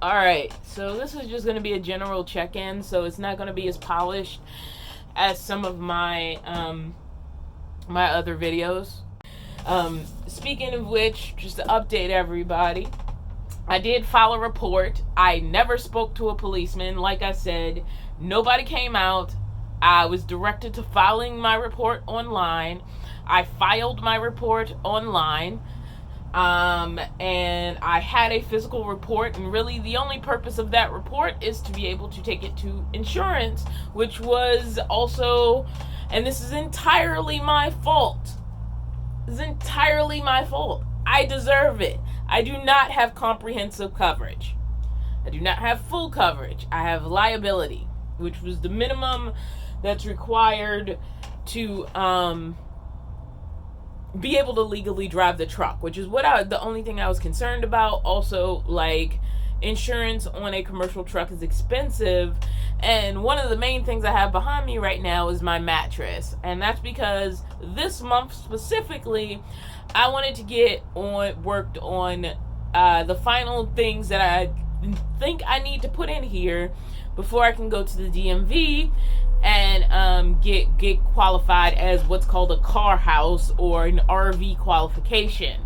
Alright, so this is just going to be a general check-in, so it's not going to be as polished as some of my my other videos. Speaking of which, just to update everybody, I did file a report. I never spoke to a policeman. Like I said, nobody came out. I was directed to filing my report online. I filed my report online. And I had a physical report, and really the only purpose of that report is to be able to take it to insurance, which was also, and this is entirely my fault. This is entirely my fault. I deserve it. I do not have comprehensive coverage. I do not have full coverage. I have liability, which was the minimum that's required to, be able to legally drive the truck, which is the only thing I was concerned about. Also, like, insurance on a commercial truck is expensive, and one of the main things I have behind me right now is my mattress, and that's because this month specifically, I wanted to get worked on the final things that I think I need to put in here before I can go to the DMV and get qualified as what's called a car house or an RV qualification.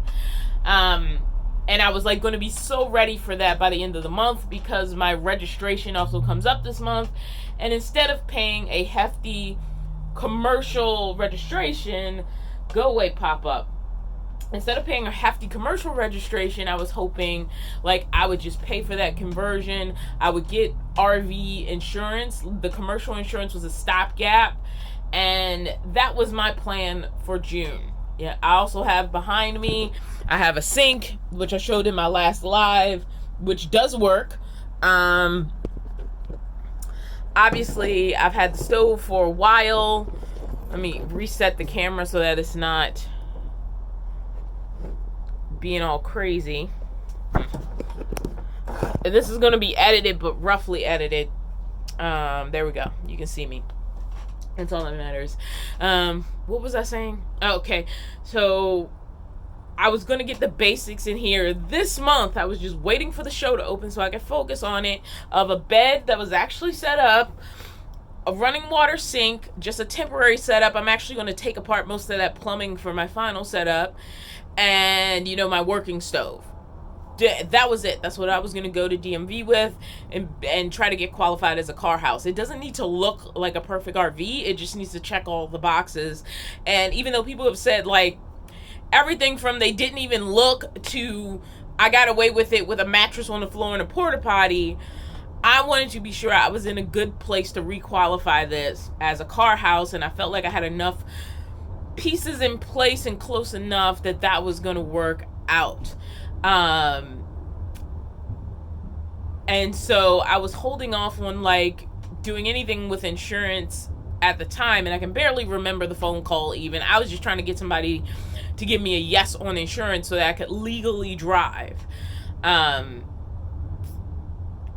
And I was like going to be so ready for that by the end of the month, because my registration also comes up this month, and instead of paying a hefty commercial registration, go away pop-up. Instead of paying a hefty commercial registration, I was hoping like I would just pay for that conversion. I would get RV insurance. The commercial insurance was a stopgap, and that was my plan for June. Yeah, I also have behind me, I have a sink, which I showed in my last live, which does work. Obviously, I've had the stove for a while. Let me reset the camera so that it's not being all crazy. And this is going to be edited, but roughly edited. There we go. You can see me. That's all that matters. What was I saying? Oh, okay. So I was going to get the basics in here this month. I was just waiting for the show to open so I could focus on it. Of a bed that was actually set up, a running water sink, just a temporary setup. I'm actually going to take apart most of that plumbing for my final setup. And, you know, my working stove. That was it. That's what I was going to go to DMV with and try to get qualified as a car house. It doesn't need to look like a perfect RV. It just needs to check all the boxes. And even though people have said, like, everything from they didn't even look to I got away with it with a mattress on the floor and a porta potty, I wanted to be sure I was in a good place to requalify this as a car house. And I felt like I had enough pieces in place and close enough that was going to work out. And so I was holding off on like doing anything with insurance at the time, and I can barely remember the phone call even. I was just trying to get somebody to give me a yes on insurance so that I could legally drive.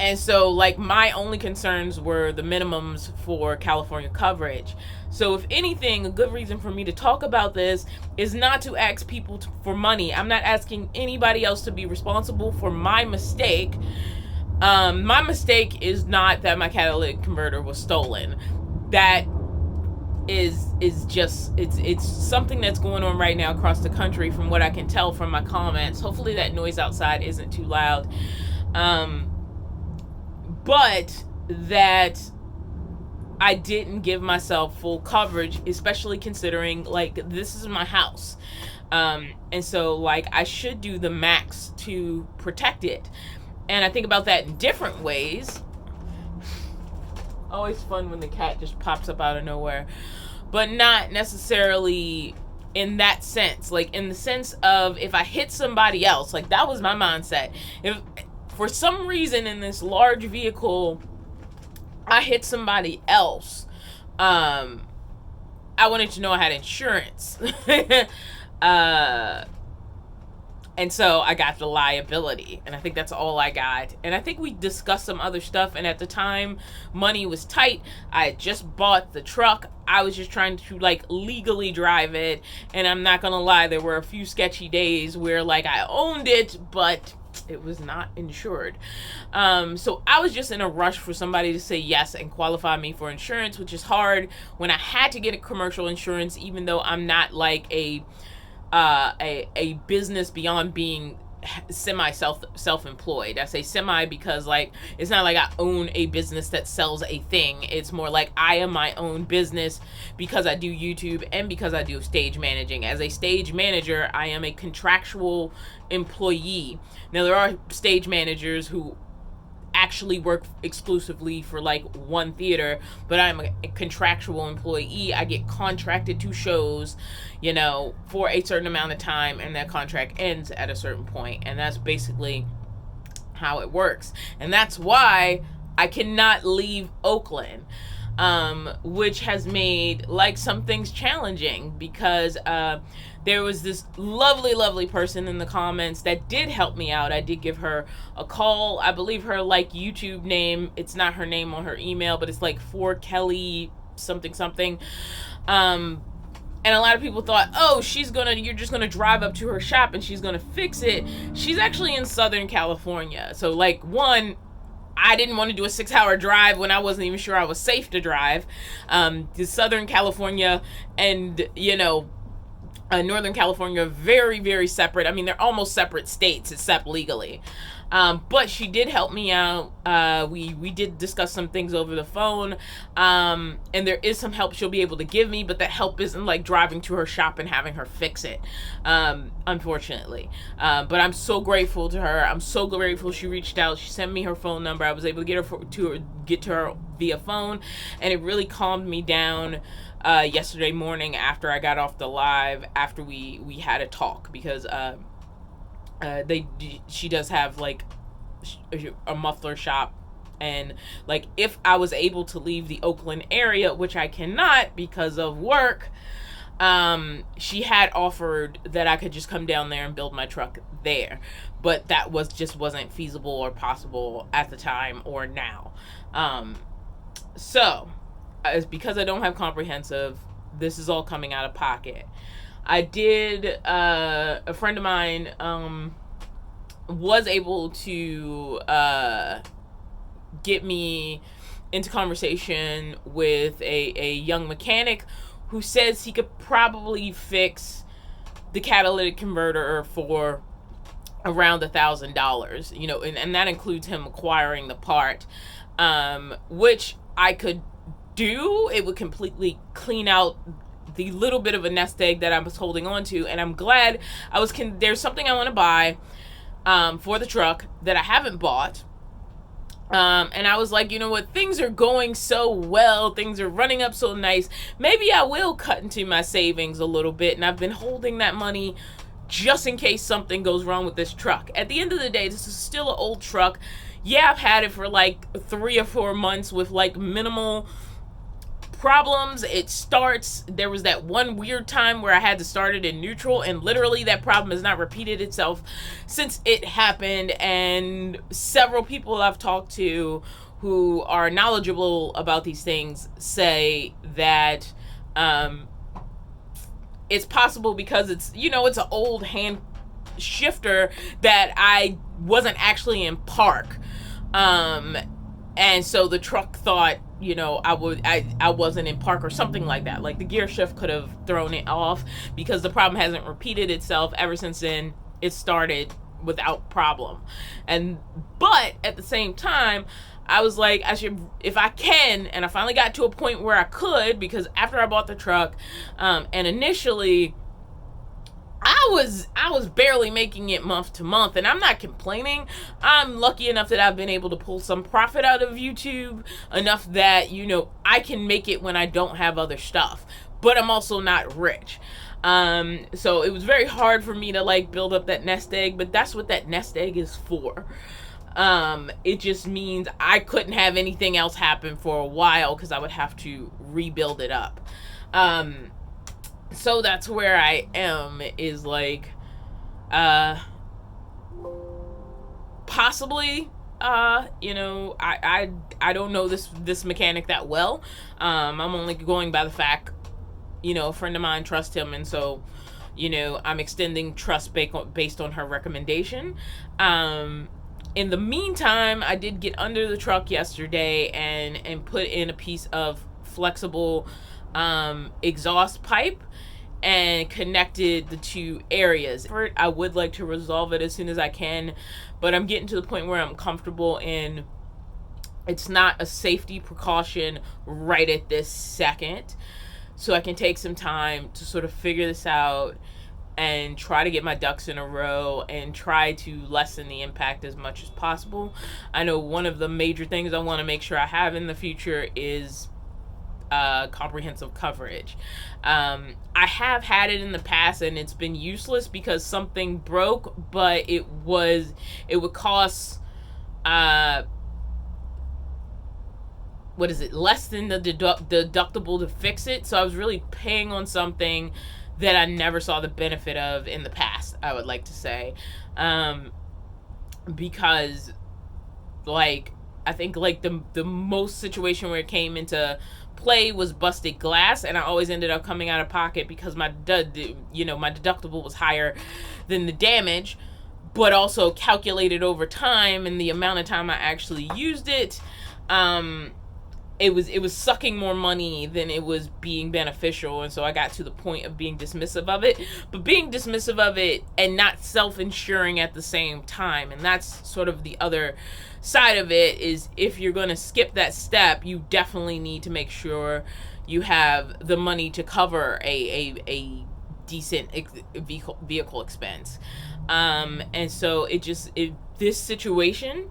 And so, like, my only concerns were the minimums for California coverage. So, if anything, a good reason for me to talk about this is not to ask people for money. I'm not asking anybody else to be responsible for my mistake. My mistake is not that my catalytic converter was stolen. That is just, it's something that's going on right now across the country from what I can tell from my comments. Hopefully that noise outside isn't too loud. But that I didn't give myself full coverage, especially considering, like, this is my house. And so, like, I should do the max to protect it. And I think about that in different ways. Always fun when the cat just pops up out of nowhere. But not necessarily in that sense. Like, in the sense of if I hit somebody else, like, that was my mindset. If for some reason in this large vehicle I hit somebody else, I wanted to know I had insurance. And so I got the liability, and I think that's all I got. And I think we discussed some other stuff, and at the time money was tight. I had just bought the truck. I was just trying to, like, legally drive it, and I'm not gonna lie, there were a few sketchy days where, like, I owned it, but it was not insured. So I was just in a rush for somebody to say yes and qualify me for insurance, which is hard when I had to get a commercial insurance, even though I'm not like a business beyond being semi self-employed. I say semi because like it's not like I own a business that sells a thing. It's more like I am my own business because I do YouTube and because I do stage managing. As a stage manager, I am a contractual employee. Now there are stage managers who actually work exclusively for like one theater, but I'm a contractual employee. I get contracted to shows, you know, for a certain amount of time, and that contract ends at a certain point, and that's basically how it works. And that's why I cannot leave Oakland, which has made like some things challenging, because there was this lovely person in the comments that did help me out. I did give her a call. I believe her like YouTube name, it's not her name on her email, but it's like for Kelly something. And a lot of people thought, oh, you're just gonna drive up to her shop and she's gonna fix it. She's actually in Southern California. So like, one, I didn't want to do a 6-hour drive when I wasn't even sure I was safe to drive. To Southern California and, you know, Northern California, very separate. I mean, they're almost separate states except legally. But she did help me out. We did discuss some things over the phone, and there is some help she'll be able to give me, but that help isn't like driving to her shop and having her fix it, unfortunately. But I'm so grateful to her. I'm so grateful she reached out. She sent me her phone number. I was able to get to her via phone, and it really calmed me down yesterday morning after I got off the live, after we had a talk, because she does have like a muffler shop, and like if I was able to leave the Oakland area, which I cannot because of work, she had offered that I could just come down there and build my truck there, but that wasn't feasible or possible at the time or now. So it's because I don't have comprehensive, this is all coming out of pocket. I did, a friend of mine was able to get me into conversation with a young mechanic who says he could probably fix the catalytic converter for around $1,000, you know, and that includes him acquiring the part, which I could do. It would completely clean out the little bit of a nest egg that I was holding on to, and I'm glad there's something I want to buy for the truck that I haven't bought, and I was like, you know what, things are going so well, things are running up so nice, maybe I will cut into my savings a little bit, and I've been holding that money just in case something goes wrong with this truck. At the end of the day, this is still an old truck. Yeah, I've had it for like 3 or 4 months with like minimal problems. There was that one weird time where I had to start it in neutral, and literally that problem has not repeated itself since it happened. And several people I've talked to who are knowledgeable about these things say that it's possible because it's an old hand shifter that I wasn't actually in park, and so the truck thought I wasn't in park or something like that. Like the gear shift could have thrown it off, because the problem hasn't repeated itself ever since then. It started without problem, but at the same time, I was like, I should, if I can, and I finally got to a point where I could, because after I bought the truck, and initially I was barely making it month to month, and I'm not complaining. I'm lucky enough that I've been able to pull some profit out of YouTube, enough that, I can make it when I don't have other stuff, but I'm also not rich. So it was very hard for me to like build up that nest egg, but that's what that nest egg is for. It just means I couldn't have anything else happen for a while, because I would have to rebuild it up. So that's where I am, is like, possibly, I don't know this mechanic that well. I'm only going by the fact, a friend of mine trusts him, and so, I'm extending trust based on her recommendation. In the meantime, I did get under the truck yesterday and put in a piece of flexible exhaust pipe and connected the two areas. I would like to resolve it as soon as I can, but I'm getting to the point where I'm comfortable in it's not a safety precaution right at this second. So I can take some time to sort of figure this out and try to get my ducks in a row and try to lessen the impact as much as possible. I know one of the major things I want to make sure I have in the future is comprehensive coverage. I have had it in the past and it's been useless because something broke, but it would cost less than the deductible to fix it. So I was really paying on something that I never saw the benefit of in the past, I would like to say. Because like I think like the most situation where it came into play was busted glass, and I always ended up coming out of pocket because my deductible was higher than the damage, but also calculated over time and the amount of time I actually used it. It was sucking more money than it was being beneficial, and so I got to the point of being dismissive of it, but being dismissive of it and not self-insuring at the same time. And that's sort of the other side of it, is if you're going to skip that step, you definitely need to make sure you have the money to cover a decent vehicle expense. And so this situation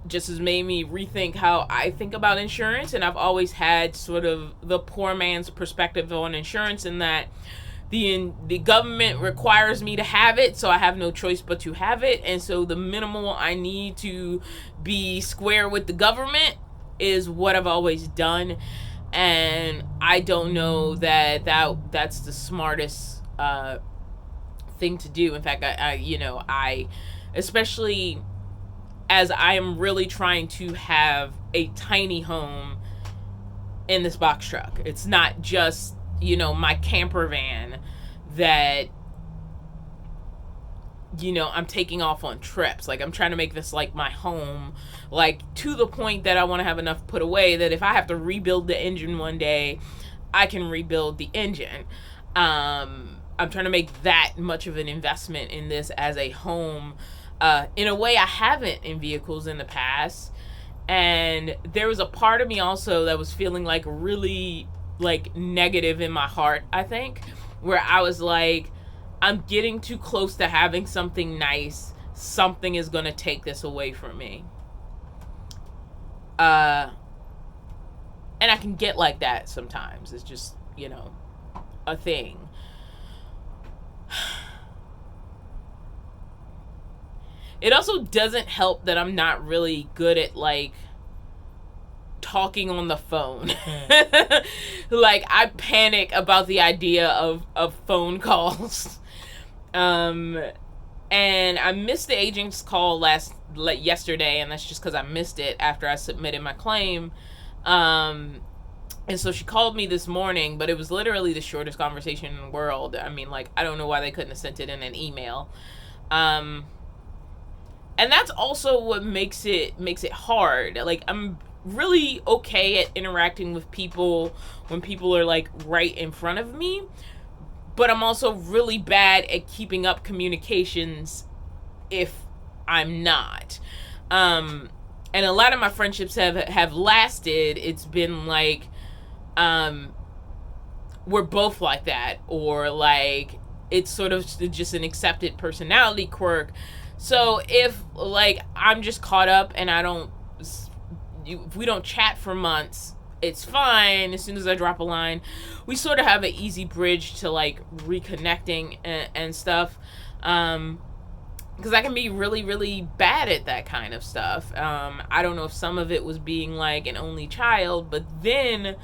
just has made me rethink how I think about insurance. And I've always had sort of the poor man's perspective on insurance, in that the government requires me to have it, so I have no choice but to have it. And so the minimal I need to be square with the government is what I've always done. And I don't know that's the smartest thing to do. In fact, I especially as I am really trying to have a tiny home in this box truck. It's not just, my camper van that, I'm taking off on trips. Like, I'm trying to make this like my home, like to the point that I want to have enough put away that if I have to rebuild the engine one day, I can rebuild the engine. I'm trying to make that much of an investment in this as a home, in a way I haven't in vehicles in the past. And there was a part of me also that was feeling like really like negative in my heart, I think, where I was like, I'm getting too close to having something nice. Something is going to take this away from me. And I can get like that sometimes. It's just, a thing. It also doesn't help that I'm not really good at like talking on the phone. Like, I panic about the idea of phone calls. And I missed the agent's call yesterday, and that's just because I missed it after I submitted my claim. And so she called me this morning, but it was literally the shortest conversation in the world. I mean, like, I don't know why they couldn't have sent it in an email. And that's also what makes it hard. Like, I'm really okay at interacting with people when people are like right in front of me, but I'm also really bad at keeping up communications if I'm not. And a lot of my friendships have lasted. It's been like, we're both like that, or like it's sort of just an accepted personality quirk. So if like I'm just caught up and if we don't chat for months, it's fine. As soon as I drop a line, we sort of have an easy bridge to like reconnecting and stuff. Because I can be really, really bad at that kind of stuff. I don't know if some of it was being like an only child, but then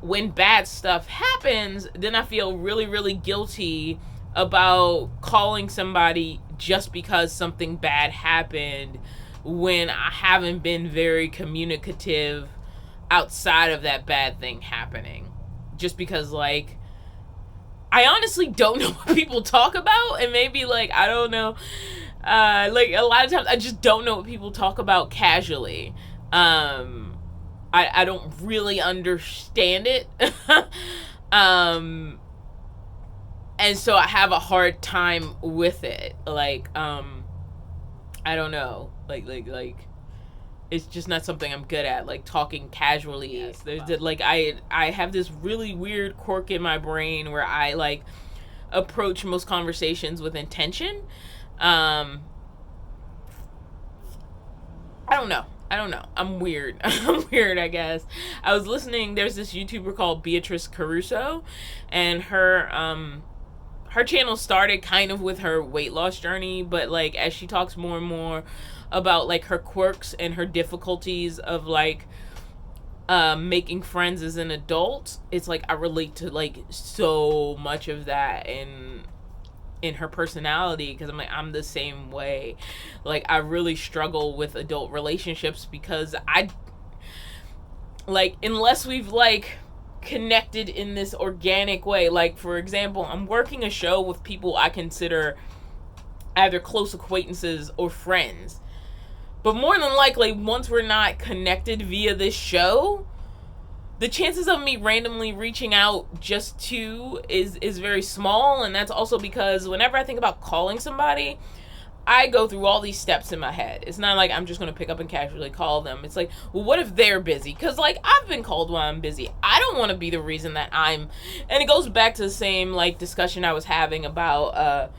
when bad stuff happens, then I feel really, really guilty about calling somebody just because something bad happened, when I haven't been very communicative outside of that bad thing happening. Just because, like, I honestly don't know what people talk about, and maybe, like, I don't know, like, a lot of times I just don't know what people talk about casually. I don't really understand it. And so I have a hard time with it. Like, I don't know. Like, it's just not something I'm good at. Like, talking casually. Yes, there's like, I have this really weird quirk in my brain where I, like, approach most conversations with intention. I don't know. I'm weird. I'm weird, I guess. I was listening, there's this YouTuber called Beatrice Caruso, and her channel started kind of with her weight loss journey, but, like, as she talks more and more about, like, her quirks and her difficulties of, like, making friends as an adult, it's like I relate to, like, so much of that in her personality, because I'm like, I'm the same way. Like, I really struggle with adult relationships because I, like, unless we've, like, connected in this organic way. Like, for example, I'm working a show with people I consider either close acquaintances or friends, but more than likely, once we're not connected via this show, the chances of me randomly reaching out just to is very small. And that's also because whenever I think about calling somebody, I go through all these steps in my head. It's not like I'm just going to pick up and casually call them. It's like, well, what if they're busy? Because, like, I've been called while I'm busy. I don't want to be the reason that I'm... And it goes back to the same, like, discussion I was having about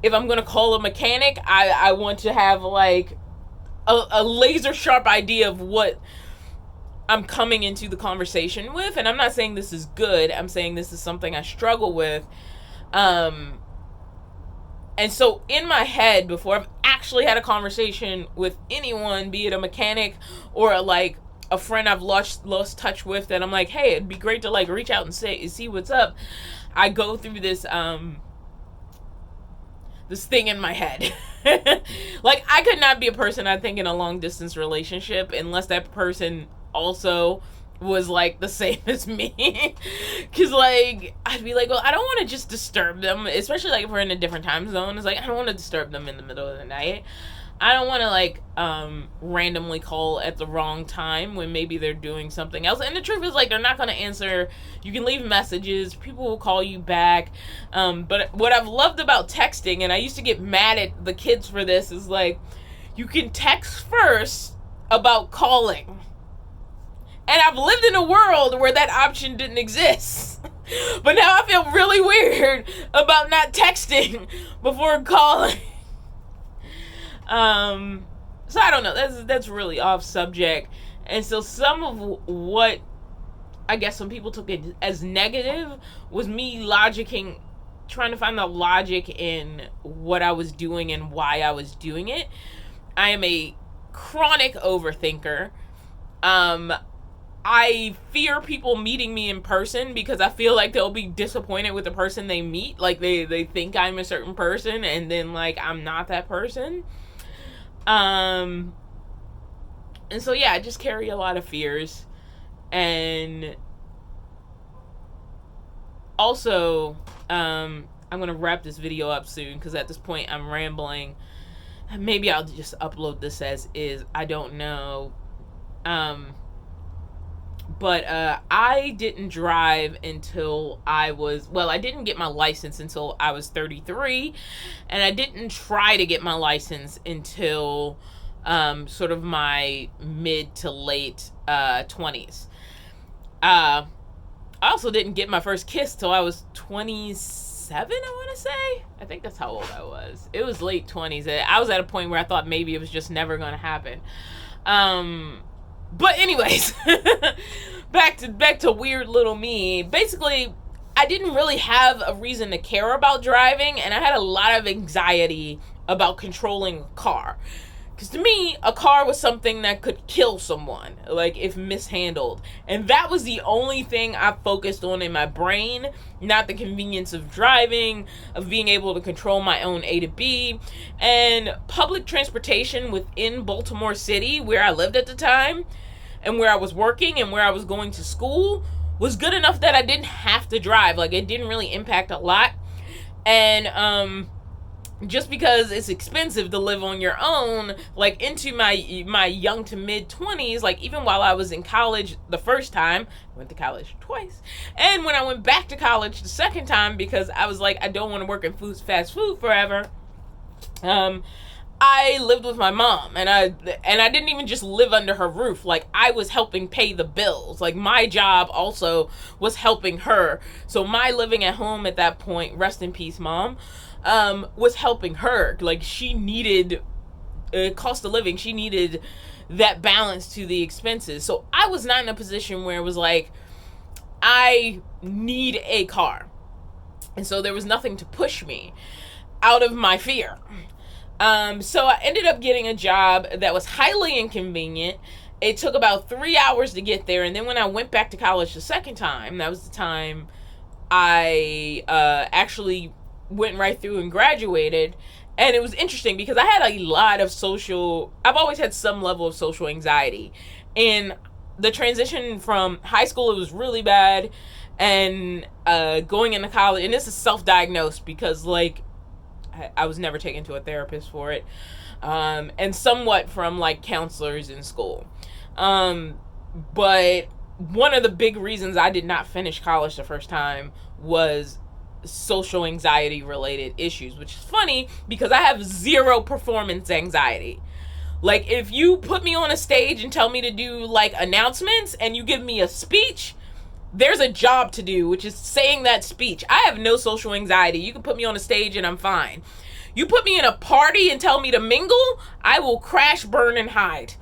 if I'm going to call a mechanic, I want to have, like, a laser sharp idea of what I'm coming into the conversation with. And I'm not saying this is good. I'm saying this is something I struggle with. And so in my head, before I've actually had a conversation with anyone, be it a mechanic or like a friend I've lost touch with, that I'm like, hey, it'd be great to, like, reach out and see what's up, I go through this this thing in my head. Like, I could not be a person, I think, in a long distance relationship unless that person also was, like, the same as me. Because, like, I'd be like, well, I don't want to just disturb them, especially, like, if we're in a different time zone. It's like, I don't want to disturb them in the middle of the night. I don't want to, like, randomly call at the wrong time when maybe they're doing something else. And the truth is, like, they're not going to answer. You can leave messages. People will call you back. But what I've loved about texting, and I used to get mad at the kids for this, is, like, you can text first about calling. And I've lived in a world where that option didn't exist. But now I feel really weird about not texting before calling. So I don't know. That's really off subject. And so some of what I guess some people took it as negative was me trying to find the logic in what I was doing and why I was doing it. I am a chronic overthinker. I fear people meeting me in person because I feel like they'll be disappointed with the person they meet. Like, they think I'm a certain person, and then, like, I'm not that person. And so, yeah, I just carry a lot of fears. And also, I'm going to wrap this video up soon because at this point I'm rambling. Maybe I'll just upload this as is. I don't know. But I didn't drive until I didn't get my license until I was 33, and I didn't try to get my license until sort of my mid to late 20s. I also didn't get my first kiss till I was 27, I want to say. I think that's how old I was. It was late 20s. I was at a point where I thought maybe it was just never going to happen. But anyways, back to weird little me. Basically, I didn't really have a reason to care about driving, and I had a lot of anxiety about controlling a car. Because to me, a car was something that could kill someone, like, if mishandled. And that was the only thing I focused on in my brain, not the convenience of driving, of being able to control my own A to B. And public transportation within Baltimore City, where I lived at the time, and where I was working, and where I was going to school, was good enough that I didn't have to drive. Like, it didn't really impact a lot. And just because it's expensive to live on your own, like into my young to mid 20s, like even while I was in college the first time, I went to college twice, and when I went back to college the second time, because I was like, I don't want to work in fast food forever, I lived with my mom, and I didn't even just live under her roof. Like, I was helping pay the bills. Like, my job also was helping her. So my living at home at that point, rest in peace, Mom, was helping her. Like, she needed cost of living. She needed that balance to the expenses. So I was not in a position where it was like, I need a car. And so there was nothing to push me out of my fear. So I ended up getting a job that was highly inconvenient. It took about 3 hours to get there. And then when I went back to college the second time, that was the time I actually went right through and graduated. And it was interesting because I had a lot of I've always had some level of social anxiety. And the transition from high school, it was really bad. And going into college, and this is self-diagnosed because, like, I was never taken to a therapist for it. And somewhat from, like, counselors in school. But one of the big reasons I did not finish college the first time was social anxiety related issues, which is funny because I have zero performance anxiety. Like, if you put me on a stage and tell me to do, like, announcements and you give me a speech, there's a job to do, which is saying that speech. I have no social anxiety. You can put me on a stage and I'm fine. You put me in a party and tell me to mingle, I will crash, burn, and hide.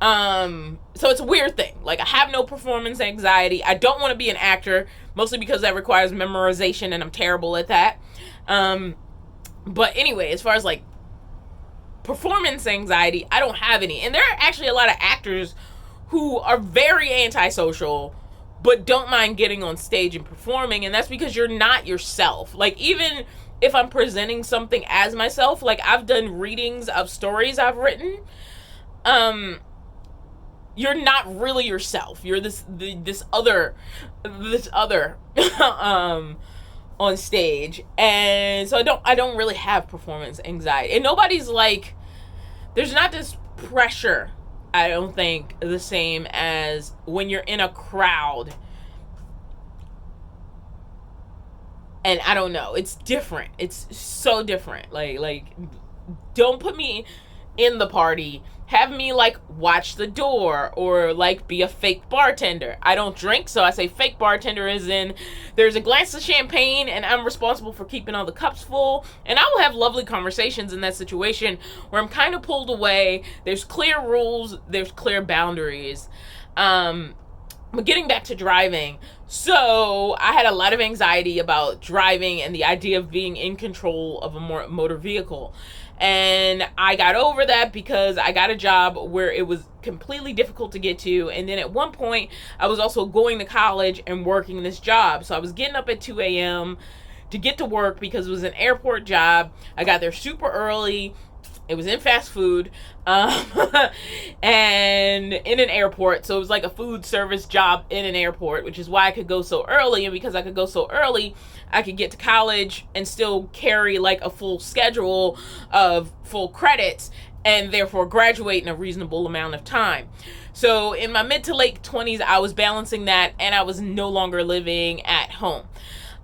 So it's a weird thing. Like, I have no performance anxiety. I don't want to be an actor, mostly because that requires memorization and I'm terrible at that. But anyway, as far as, like, performance anxiety, I don't have any. And there are actually a lot of actors who are very antisocial but don't mind getting on stage and performing, and that's because you're not yourself. Like, even if I'm presenting something as myself, like, I've done readings of stories I've written, you're not really yourself. You're this other on stage. And so I don't really have performance anxiety. And nobody's like, there's not this pressure, I don't think, the same as when you're in a crowd. And I don't know, it's different. It's so different. Like, don't put me in the party. Have me, like, watch the door or, like, be a fake bartender. I don't drink, so I say fake bartender as in there's a glass of champagne and I'm responsible for keeping all the cups full. And I will have lovely conversations in that situation where I'm kind of pulled away. There's clear rules. There's clear boundaries. But getting back to driving, so I had a lot of anxiety about driving and the idea of being in control of a motor vehicle. And I got over that because I got a job where it was completely difficult to get to. And then at one point, I was also going to college and working this job. So I was getting up at 2 a.m. to get to work because it was an airport job. I got there super early. It was in fast food, and in an airport. So it was like a food service job in an airport, which is why I could go so early. And because I could go so early, I could get to college and still carry, like, a full schedule of full credits and therefore graduate in a reasonable amount of time. So in my mid to late 20s, I was balancing that, and I was no longer living at home.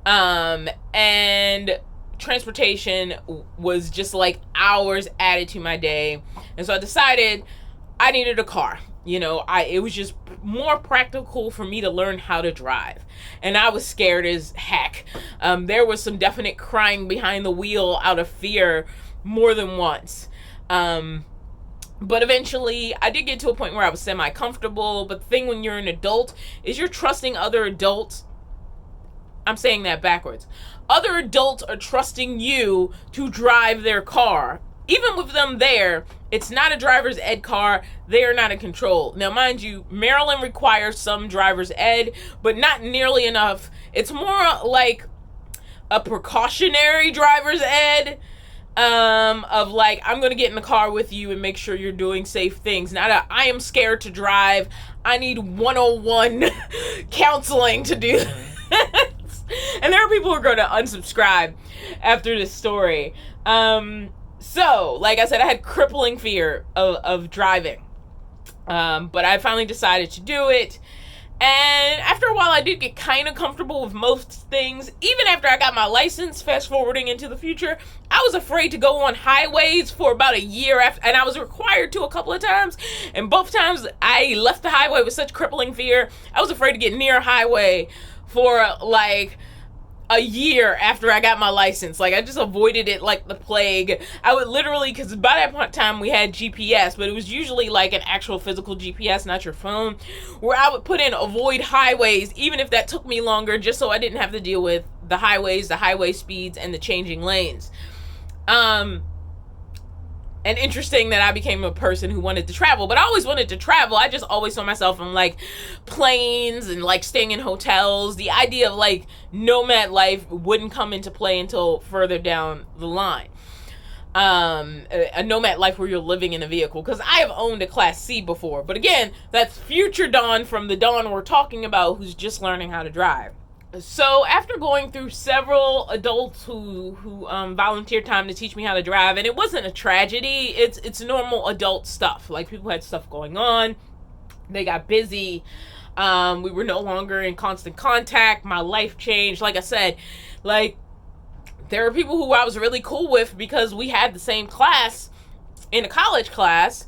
And transportation was just, like, hours added to my day. And so I decided I needed a car. You know, it was just more practical for me to learn how to drive. And I was scared as heck. There was some definite crying behind the wheel out of fear more than once. But eventually I did get to a point where I was semi-comfortable. But the thing when you're an adult is you're trusting other adults. I'm saying that backwards. Other adults are trusting you to drive their car. Even with them there, it's not a driver's ed car. They are not in control. Now, mind you, Maryland requires some driver's ed, but not nearly enough. It's more like a precautionary driver's ed. of like, I'm gonna get in the car with you and make sure you're doing safe things. Not a, I am scared to drive, I need 101 counseling to do this. And there are people who are going to unsubscribe after this story. So like I said, I had crippling fear of driving, but I finally decided to do it. And after a while, I did get kind of comfortable with most things. Even after I got my license, fast forwarding into the future, I was afraid to go on highways for about a year after, and I was required to a couple of times. And both times I left the highway with such crippling fear, I was afraid to get near a highway for like a year after I got my license. Like, I just avoided it like the plague. I would literally, because by that time we had GPS, but it was usually like an actual physical GPS, not your phone, where I would put in avoid highways, even if that took me longer, just so I didn't have to deal with the highways, the highway speeds, and the changing lanes. And interesting that I became a person who wanted to travel, but I always wanted to travel. I just always saw myself on like planes and like staying in hotels. The idea of like nomad life wouldn't come into play until further down the line. A nomad life where you're living in a vehicle, because I have owned a Class C before, but again, that's future Dawn from the Dawn we're talking about, who's just learning how to drive. So after going through several adults who volunteered time to teach me how to drive, and it wasn't a tragedy, it's normal adult stuff. Like, people had stuff going on, they got busy, we were no longer in constant contact, my life changed. Like I said, like, there are people who I was really cool with because we had the same class in a college class,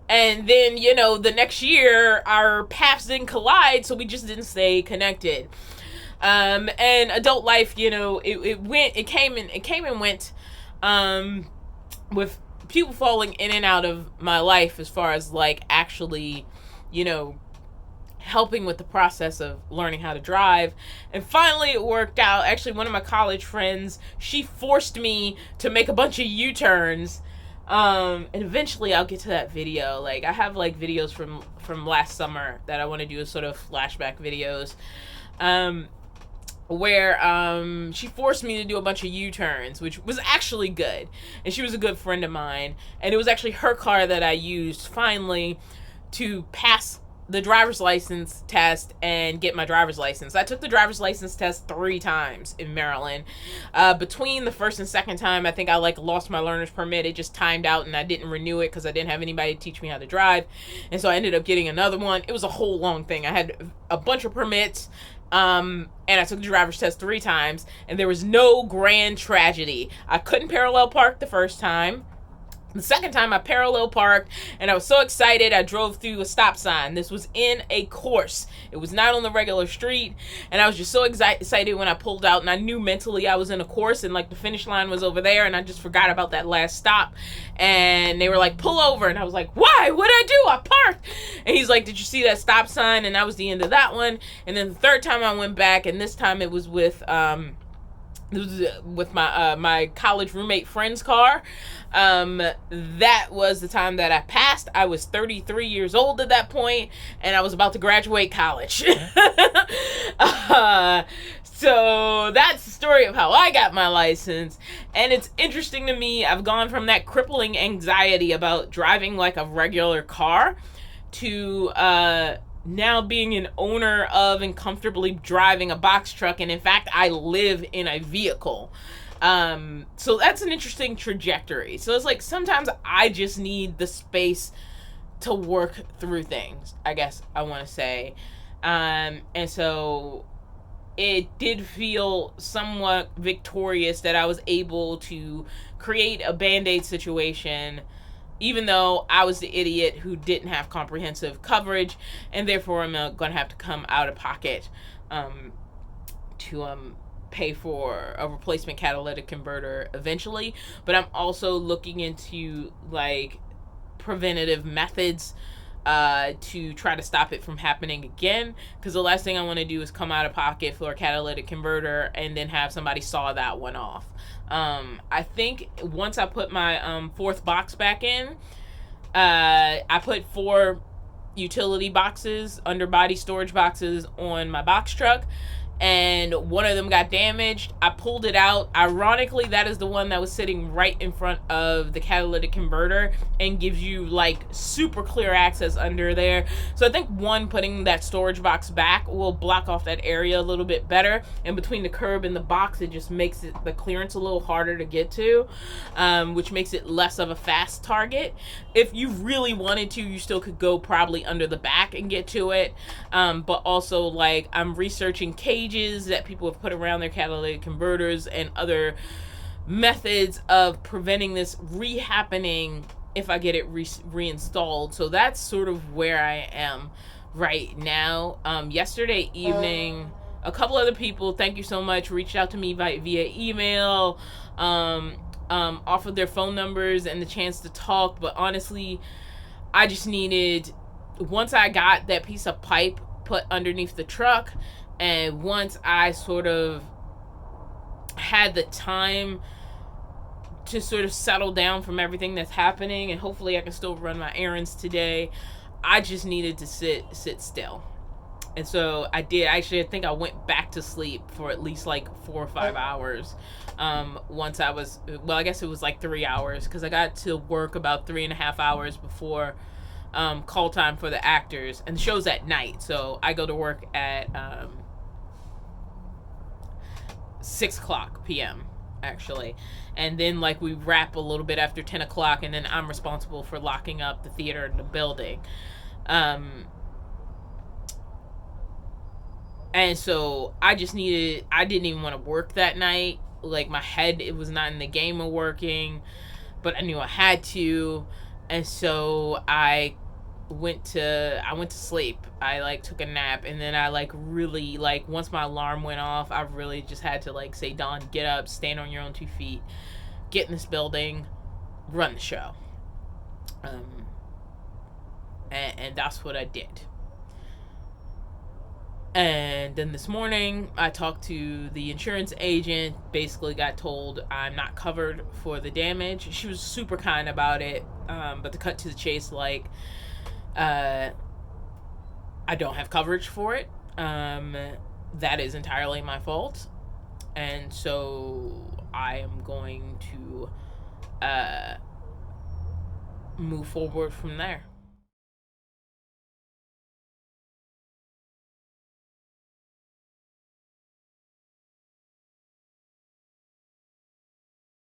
and then, you know, the next year our paths didn't collide, so we just didn't stay connected. And adult life, you know, it came and went, with people falling in and out of my life as far as like actually, you know, helping with the process of learning how to drive. And finally it worked out. Actually, one of my college friends, she forced me to make a bunch of U-turns. And eventually I'll get to that video. Like, I have like videos from last summer that I want to do as sort of flashback videos. Where she forced me to do a bunch of U-turns, which was actually good. And she was a good friend of mine. And it was actually her car that I used finally to pass the driver's license test and get my driver's license. I took the driver's license test 3 times in Maryland. Between the first and second time, I think I like lost my learner's permit. It just timed out and I didn't renew it because I didn't have anybody to teach me how to drive. And so I ended up getting another one. It was a whole long thing. I had a bunch of permits. And I took the driver's test 3 times, and there was no grand tragedy. I couldn't parallel park the first time. The second time I parallel parked, and I was so excited I drove through a stop sign. This was in a course. It was not on the regular street, and I was just so excited when I pulled out, and I knew mentally I was in a course, and like the finish line was over there, and I just forgot about that last stop. And they were like, pull over, and I was like, why? What'd I do? I parked. And he's like, did you see that stop sign? And that was the end of that one. And then the third time I went back, and this time it was with my college roommate friend's car. That was the time that I passed. I was 33 years old at that point, and I was about to graduate college. So that's the story of how I got my license. And it's interesting to me, I've gone from that crippling anxiety about driving like a regular car to now being an owner of and comfortably driving a box truck. And in fact, I live in a vehicle. So that's an interesting trajectory. So it's like, sometimes I just need the space to work through things, I guess I want to say. And so it did feel somewhat victorious that I was able to create a Band-Aid situation, even though I was the idiot who didn't have comprehensive coverage, and therefore I'm going to have to come out of pocket to pay for a replacement catalytic converter eventually. But I'm also looking into like preventative methods to try to stop it from happening again, because the last thing I want to do is come out of pocket for a catalytic converter and then have somebody saw that one off. I think once I put my 4th box back in, I put 4 utility boxes, underbody storage boxes on my box truck, and one of them got damaged. I pulled it out. Ironically, that is the one that was sitting right in front of the catalytic converter and gives you like super clear access under there. So I think putting that storage box back will block off that area a little bit better, and between the curb and the box, it just makes the clearance a little harder to get to, which makes it less of a fast target. If you really wanted to, you still could go probably under the back and get to it, but also like I'm researching cages that people have put around their catalytic converters and other methods of preventing this re-happening if I get it reinstalled. So that's sort of where I am right now. Yesterday evening, a couple other people, thank you so much, reached out to me via email, offered their phone numbers and the chance to talk. But honestly, I just needed, once I got that piece of pipe put underneath the truck, and once I sort of had the time to sort of settle down from everything that's happening, and hopefully I can still run my errands today, I just needed to sit still. And so I did. Actually, I think I went back to sleep for at least like 4 or 5 hours. Once I was, well, I guess it was like 3 hours, because I got to work about 3.5 hours before call time for the actors, and the show's at night, so I go to work at 6:00 p.m. actually, and then like we wrap a little bit after 10 o'clock, and then I'm responsible for locking up the theater and the building. And so I didn't even want to work that night. Like my head, it was not in the game of working, but I knew I had to. And so I went to sleep. I like took a nap, and then I like really, like once my alarm went off, I really just had to like say, Dawn, get up, stand on your own 2 feet, get in this building, run the show. And that's what I did. And then this morning, I talked to the insurance agent, basically got told I'm not covered for the damage. She was super kind about it, but to cut to the chase, like, I don't have coverage for it. That is entirely my fault. And so I am going to move forward from there.